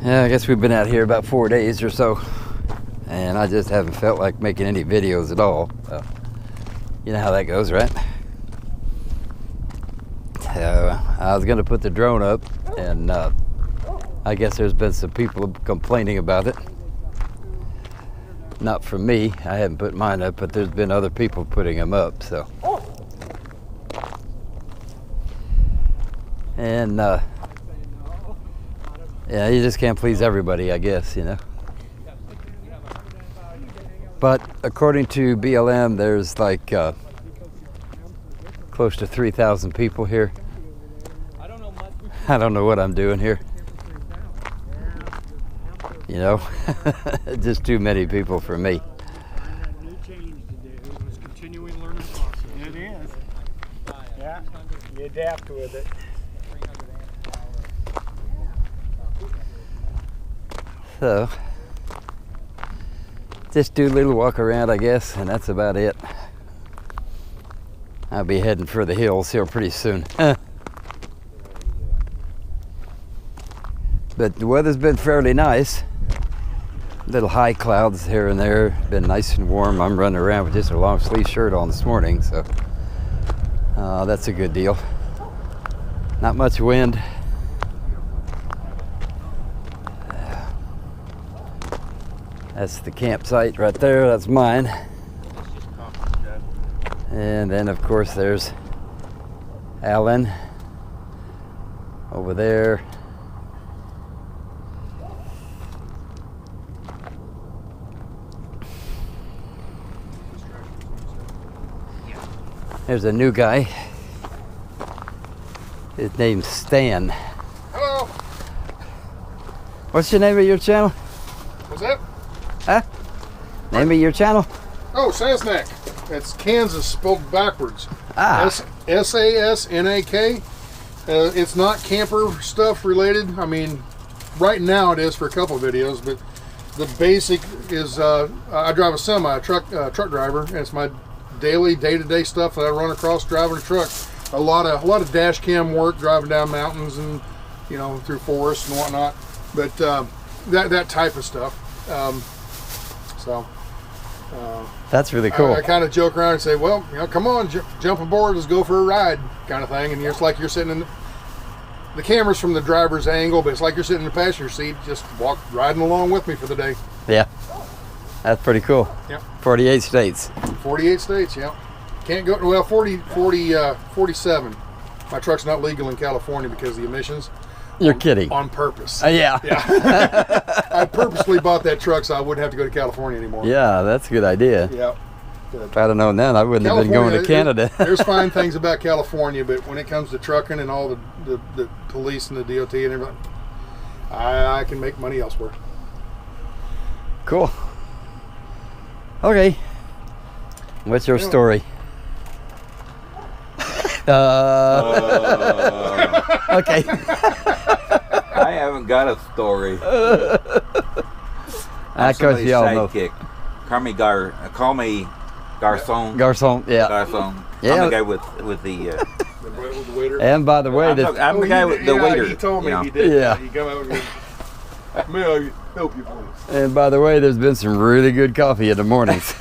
Yeah, I guess we've been out here about 4 days or so, and I just haven't felt like making any videos at all. You know how that goes, right? I was going to put the drone up, and I guess there's been some people complaining about it. Not from me, I haven't put mine up, but there's been other people putting them up, so. And yeah, you just can't please everybody, I guess, you know. But according to BLM, there's like close to 3,000 people here. I don't know what I'm doing here. You know, just too many people for me. It is. Yeah, you adapt with it. So, just do a little walk around, I guess, and that's about it. I'll be heading for the hills here pretty soon. But the weather's been fairly nice. Little high clouds here and there. Been nice and warm. I'm running around with just a long sleeve shirt on this morning, so that's a good deal. Not much wind. That's the campsite right there. That's mine. And then, of course, there's Alan over there. There's a new guy. His name's Stan. Hello. What's your name of your channel? What's that? Huh? Name of your channel? Oh, Sasnak. That's Kansas spelled backwards. Ah. S-A-S-N-A-K. It's not camper stuff related. I mean, right now it is for a couple of videos, but the basic is I drive a semi, a truck driver, and it's my daily, day-to-day stuff that I run across driving a truck. A lot of dash cam work, driving down mountains and, you know, through forests and whatnot. But that type of stuff. That's really cool. I kind of joke around and say, well, you know, come on, jump aboard, let's go for a ride, kind of thing. And it's like you're sitting in the camera's from the driver's angle, but it's like you're sitting in the passenger seat, just riding along with me for the day. Yeah, that's pretty cool. Yep. 48 states. 48 states, yeah. Can't go, well, 47. My truck's not legal in California because of the emissions. You're kidding. On purpose. Yeah. Yeah. I purposely bought that truck so I wouldn't have to go to California anymore. Yeah, that's a good idea. Yeah. If I'd have known that, I wouldn't have been going to Canada. There's fine things about California, but when it comes to trucking and all the police and the DOT and everything, I can make money elsewhere. Cool. Okay. What's your story? Okay. I haven't got a story. I course y'all know. Call me Garçon. Garçon, yeah. Garçon. Yeah. I'm the guy with the the waiter. And by the way, I'm the guy with the waiter. He told me you know. he did. Yeah. He come out and may I help you, please? and by the way, there's been some really good coffee in the mornings.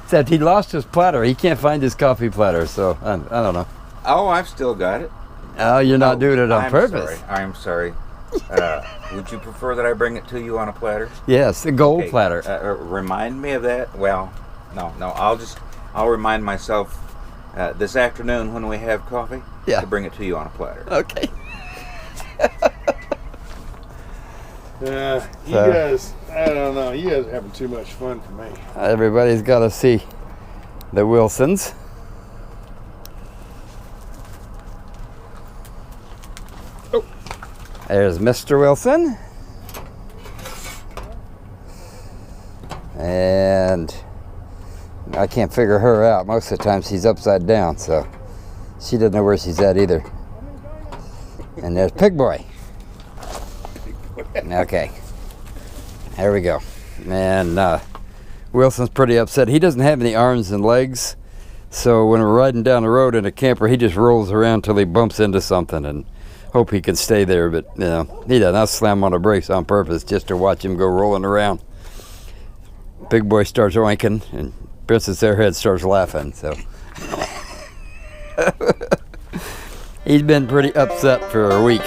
Except he lost his platter. He can't find his coffee platter, so I don't know. Oh, I've still got it. Oh, you're not doing it on purpose. I'm sorry. Would you prefer that I bring it to you on a platter? Yes, a gold platter. Remind me of that. Well, no. I'll remind myself this afternoon when we have coffee. Yeah. To bring it to you on a platter. Okay. You guys, I don't know. You guys are having too much fun for me. Everybody's got to see the Wilsons. Oh. There's Mr. Wilson. And I can't figure her out. Most of the time she's upside down, so she doesn't know where she's at either. And there's Pig Boy. Okay, there we go. And Wilson's pretty upset. He doesn't have any arms and legs, so when we're riding down the road in a camper, he just rolls around till he bumps into something, and Hope he can stay there, but you know, he does not slam on the brakes on purpose just to watch him go rolling around. Big boy starts oinking, and Princess Airhead starts laughing. So he's been pretty upset for a week.